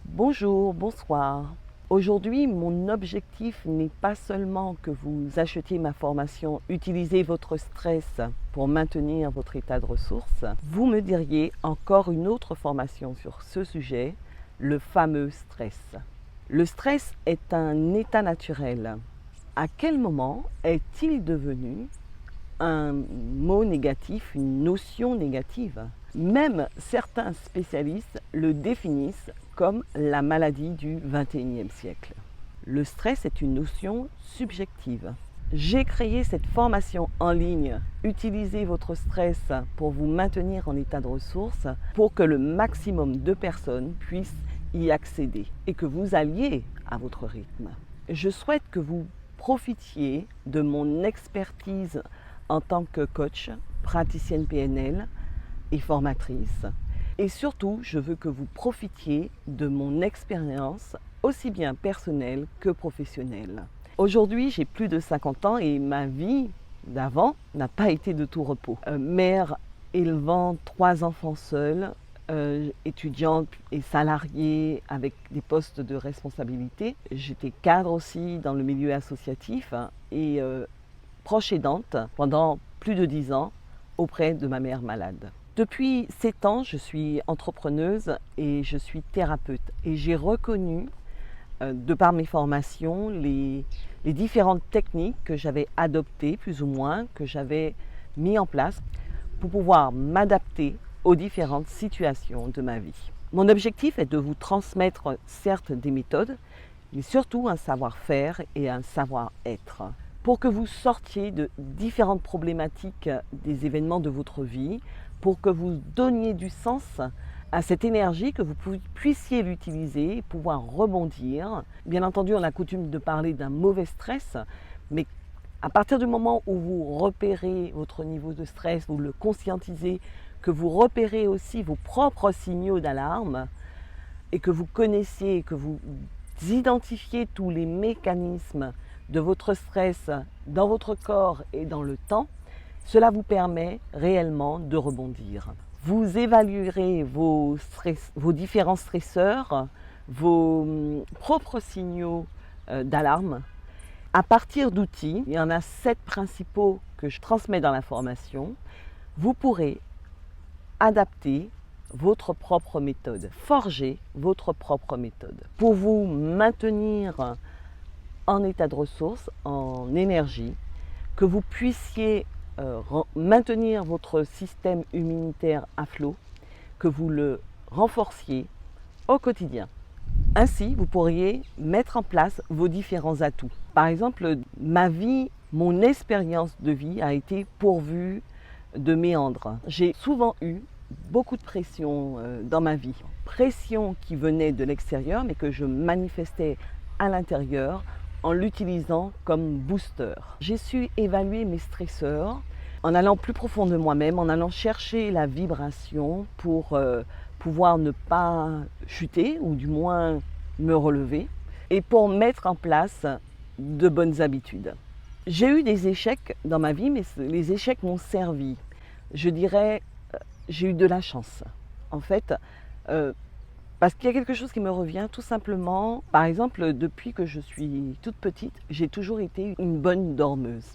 Bonjour, bonsoir. Aujourd'hui, mon objectif n'est pas seulement que vous achetiez ma formation Utilisez votre stress pour maintenir votre état de ressources. Vous me diriez encore une autre formation sur ce sujet, le fameux stress. Le stress est un état naturel. À quel moment est-il devenu un mot négatif, une notion négative? Même certains spécialistes le définissent comme la maladie du XXIe siècle. Le stress est une notion subjective. J'ai créé cette formation en ligne, Utilisez votre stress pour vous maintenir en état de ressources, pour que le maximum de personnes puissent y accéder et que vous alliez à votre rythme. Je souhaite que vous profitiez de mon expertise en tant que coach, praticienne PNL et formatrice. Et surtout, je veux que vous profitiez de mon expérience, aussi bien personnelle que professionnelle. Aujourd'hui, j'ai plus de 50 ans et ma vie d'avant n'a pas été de tout repos. Mère élevant 3 enfants seuls, étudiante et salariée avec des postes de responsabilité. J'étais cadre aussi dans le milieu associatif et proche aidante pendant plus de 10 ans auprès de ma mère malade. Depuis 7 ans, je suis entrepreneuse et je suis thérapeute. Et j'ai reconnu, de par mes formations, les différentes techniques que j'avais adoptées, plus ou moins, que j'avais mis en place pour pouvoir m'adapter aux différentes situations de ma vie. Mon objectif est de vous transmettre, certes, des méthodes, mais surtout un savoir-faire et un savoir-être, pour que vous sortiez de différentes problématiques des événements de votre vie, pour que vous donniez du sens à cette énergie, que vous puissiez l'utiliser et pouvoir rebondir. Bien entendu, on a coutume de parler d'un mauvais stress, mais à partir du moment où vous repérez votre niveau de stress, vous le conscientisez, que vous repérez aussi vos propres signaux d'alarme et que vous connaissiez, que vous identifiez tous les mécanismes de votre stress dans votre corps et dans le temps, cela vous permet réellement de rebondir. Vous évaluerez vos différents stresseurs, vos propres signaux d'alarme à partir d'outils. Il y en a 7 principaux que je transmets dans la formation. Vous pourrez adapter votre propre méthode, forger votre propre méthode pour vous maintenir en état de ressources, en énergie, que vous puissiez maintenir votre système immunitaire à flot, que vous le renforciez au quotidien. Ainsi, vous pourriez mettre en place vos différents atouts. Par exemple, ma vie, mon expérience de vie a été pourvue de méandres. J'ai souvent eu beaucoup de pression dans ma vie. Pression qui venait de l'extérieur, mais que je manifestais à l'intérieur en l'utilisant comme booster. J'ai su évaluer mes stresseurs en allant plus profond de moi-même, en allant chercher la vibration pour pouvoir ne pas chuter ou du moins me relever et pour mettre en place de bonnes habitudes. J'ai eu des échecs dans ma vie, mais les échecs m'ont servi. Je dirais, j'ai eu de la chance. En fait, parce qu'il y a quelque chose qui me revient tout simplement. Par exemple, depuis que je suis toute petite, j'ai toujours été une bonne dormeuse.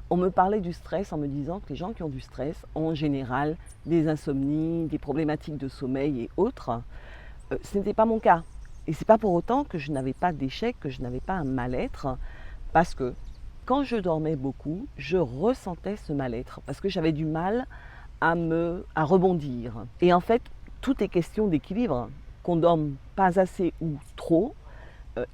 On me parlait du stress en me disant que les gens qui ont du stress ont en général des insomnies, des problématiques de sommeil et autres. Ce n'était pas mon cas. Et ce n'est pas pour autant que je n'avais pas d'échec, que je n'avais pas un mal-être, parce que quand je dormais beaucoup, je ressentais ce mal-être, parce que j'avais du mal à rebondir. Et en fait, tout est question d'équilibre. Qu'on dorme pas assez ou trop,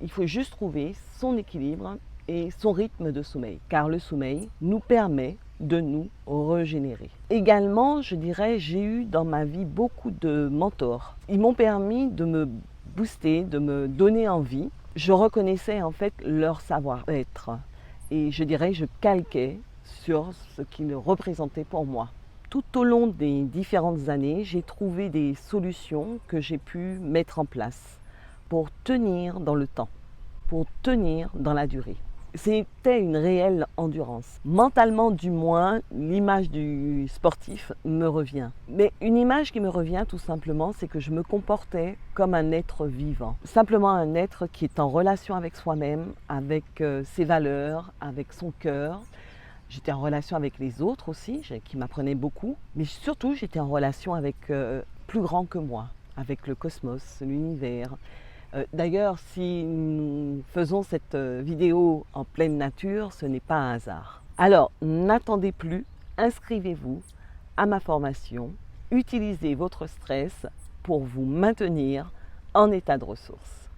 il faut juste trouver son équilibre et son rythme de sommeil, car le sommeil nous permet de nous régénérer. Également, je dirais, j'ai eu dans ma vie beaucoup de mentors. Ils m'ont permis de me booster, de me donner envie. Je reconnaissais en fait leur savoir-être et je dirais, je calquais sur ce qu'ils représentaient pour moi. Tout au long des différentes années, j'ai trouvé des solutions que j'ai pu mettre en place pour tenir dans le temps, pour tenir dans la durée. C'était une réelle endurance. Mentalement du moins, l'image du sportif me revient. Mais une image qui me revient tout simplement, c'est que je me comportais comme un être vivant. Simplement un être qui est en relation avec soi-même, avec ses valeurs, avec son cœur. J'étais en relation avec les autres aussi, qui m'apprenaient beaucoup. Mais surtout, j'étais en relation avec plus grand que moi, avec le cosmos, l'univers. D'ailleurs, si nous faisons cette vidéo en pleine nature, ce n'est pas un hasard. Alors, n'attendez plus, inscrivez-vous à ma formation, utilisez votre stress pour vous maintenir en état de ressource.